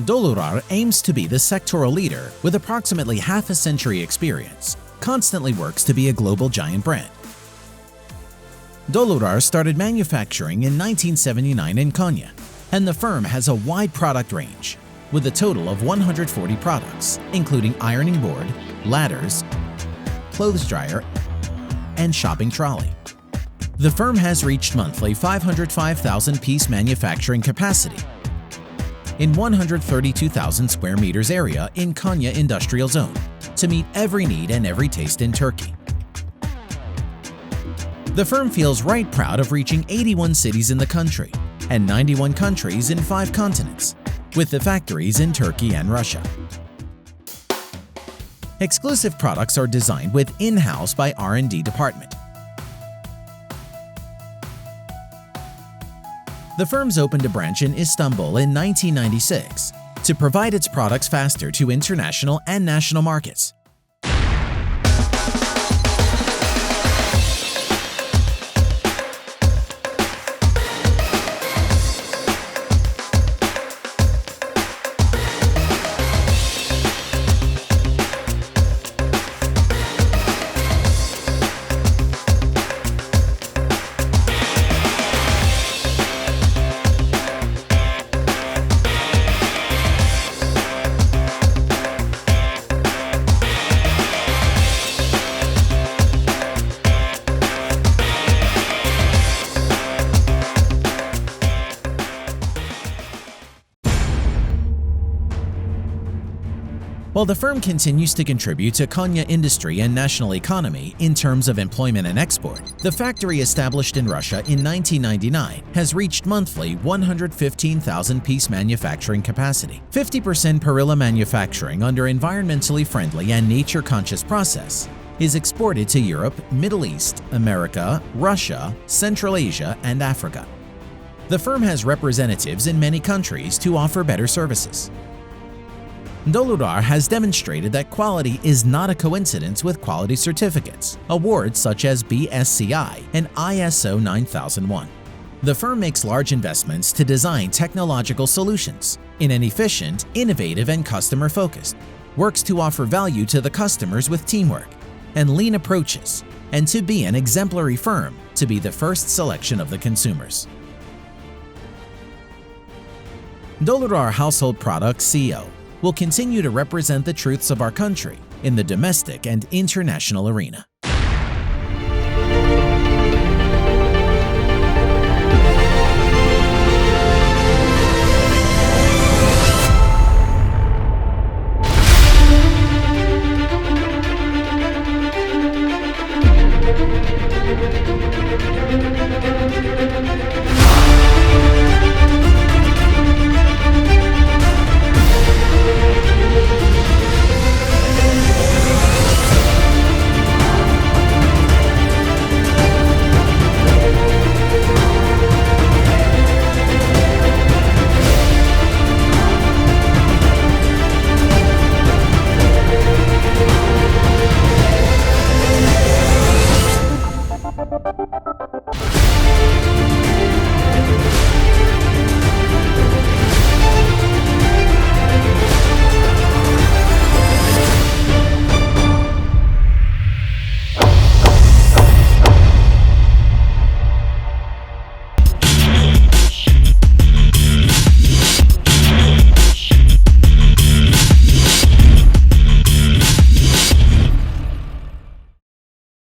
Doğrular aims to be the sectoral leader with approximately half a century experience, constantly works to be a global giant brand. Doğrular started manufacturing in 1979 in Konya, and the firm has a wide product range, with a total of 140 products, including ironing board, ladders, clothes dryer, and shopping trolley. The firm has reached monthly 505,000-piece manufacturing capacity in 132,000 square meters area in Konya Industrial Zone to meet every need and every taste in Turkey. The firm feels right proud of reaching 81 cities in the country and 91 countries in 5 continents, with the factories in Turkey and Russia. Exclusive products are designed with in-house by R&D department. The firm's opened a branch in Istanbul in 1996 to provide its products faster to international and national markets. While the firm continues to contribute to Konya industry and national economy in terms of employment and export, the factory established in Russia in 1999 has reached monthly 115,000-piece manufacturing capacity. 50% Perilla manufacturing under environmentally friendly and nature-conscious process is exported to Europe, Middle East, America, Russia, Central Asia, and Africa. The firm has representatives in many countries to offer better services. Doğrular has demonstrated that quality is not a coincidence with quality certificates, awards such as BSCI and ISO 9001. The firm makes large investments to design technological solutions in an efficient, innovative, and customer-focused, works to offer value to the customers with teamwork and lean approaches, and to be an exemplary firm to be the first selection of the consumers. Doğrular Household Products CEO will continue to represent the truths of our country in the domestic and international arena.